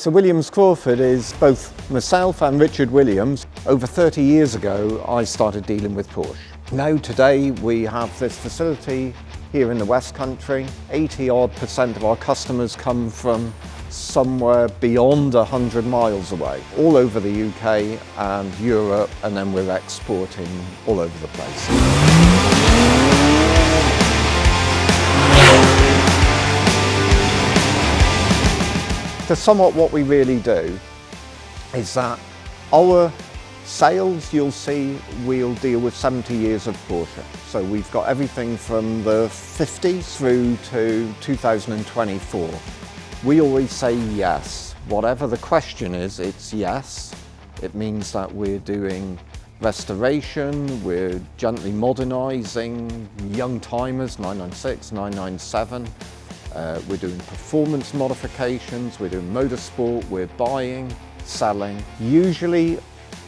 So Williams Crawford is both myself and Richard Williams. Over 30 years ago, I started dealing with Porsche. Now today we have this facility here in the West Country. 80% of our customers come from somewhere beyond 100 miles away, all over the UK and Europe, and then we're exporting all over the place. To sum up what we really do is that our sales, you'll see, we'll deal with 70 years of Porsche. So we've got everything from the 50s through to 2024. We always say yes. Whatever the question is, it's yes. It means that we're doing restoration, we're gently modernising, young timers, 996, 997. We're doing performance modifications, we're doing motorsport, we're buying, selling. Usually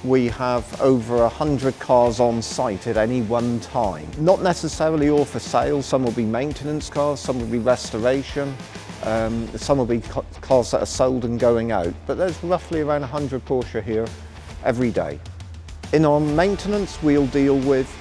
we have over 100 cars on site at any one time. Not necessarily all for sale, some will be maintenance cars, some will be restoration, some will be cars that are sold and going out. But there's roughly around 100 Porsche here every day. In our maintenance, we'll deal with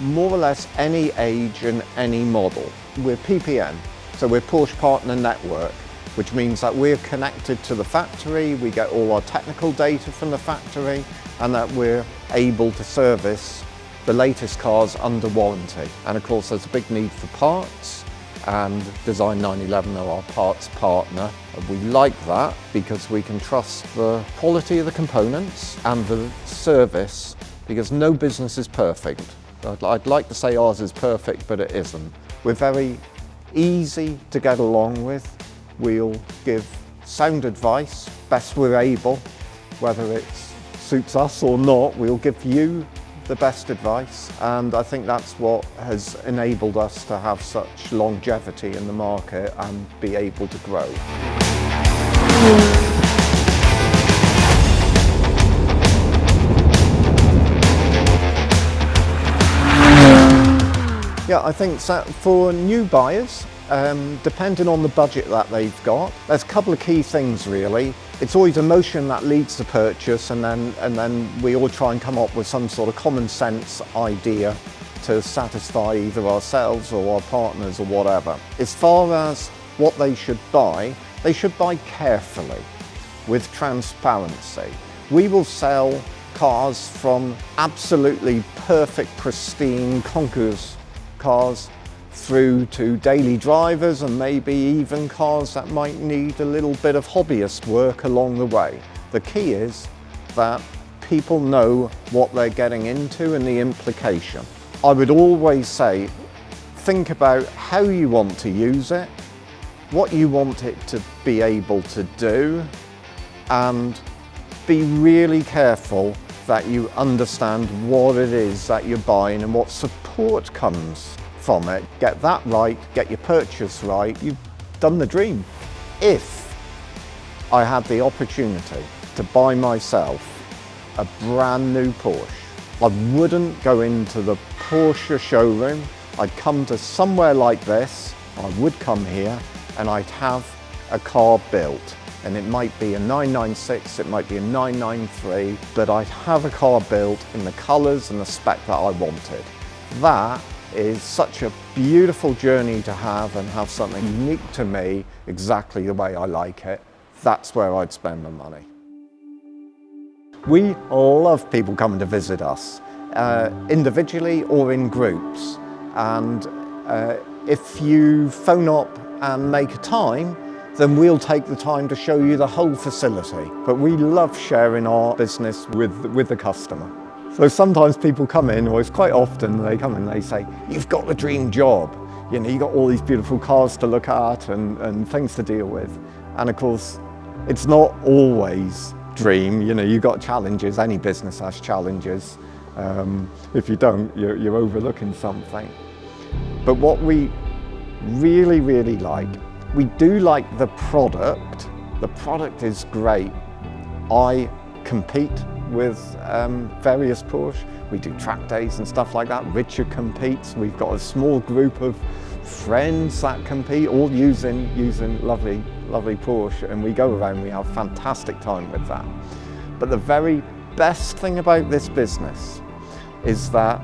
more or less any age and any model. We're PPN. So we're Porsche Partner Network, which means that we're connected to the factory, we get all our technical data from the factory, and that we're able to service the latest cars under warranty. And of course there's a big need for parts, and Design 911 are our parts partner. We like that because we can trust the quality of the components and the service, because no business is perfect. I'd like to say ours is perfect, but it isn't. We're very easy to get along with. We'll give sound advice best we're able, whether it suits us or not. We'll give you the best advice, and I think that's what has enabled us to have such longevity in the market and be able to grow. Yeah, I think for new buyers, depending on the budget that they've got, there's a couple of key things really. It's always emotion that leads to purchase, and then we all try and come up with some sort of common sense idea to satisfy either ourselves or our partners or whatever. As far as what they should buy carefully, with transparency. We will sell cars from absolutely perfect, pristine Concours cars through to daily drivers, and maybe even cars that might need a little bit of hobbyist work along the way. The key is that people know what they're getting into and the implication. I would always say, think about how you want to use it, what you want it to be able to do, and be really careful that you understand what it is that you're buying and what support comes from it. Get that right, get your purchase right, you've done the dream. If I had the opportunity to buy myself a brand new Porsche, I wouldn't go into the Porsche showroom. I'd come to somewhere like this, I would come here, and I'd have a car built. And it might be a 996, it might be a 993, but I'd have a car built in the colours and the spec that I wanted. That is such a beautiful journey to have, and have something unique to me, exactly the way I like it. That's where I'd spend my money. We love people coming to visit us, individually or in groups. And if you phone up and make a time, then we'll take the time to show you the whole facility. But we love sharing our business with the customer. So sometimes people come in, or it's quite often they come in and they say, you've got the dream job. You know, you've got all these beautiful cars to look at and things to deal with. And of course, it's not always dream. You know, you've got challenges, any business has challenges. If you don't, you're overlooking something. But what we really, really like, we do like the product. The product is great. I compete with various Porsche. We do track days and stuff like that. Richard competes. We've got a small group of friends that compete, all using lovely Porsche, and we go around, we have a fantastic time with that. But the very best thing about this business is that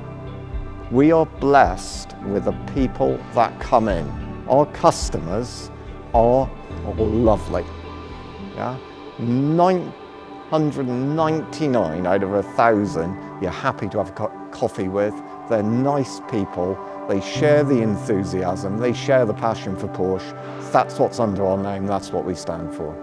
we are blessed with the people that come in. Our customers are lovely. Yeah? 999 out of 1,000 you're happy to have a coffee with. They're nice people. They share the enthusiasm. They share the passion for Porsche. That's what's under our name. That's what we stand for.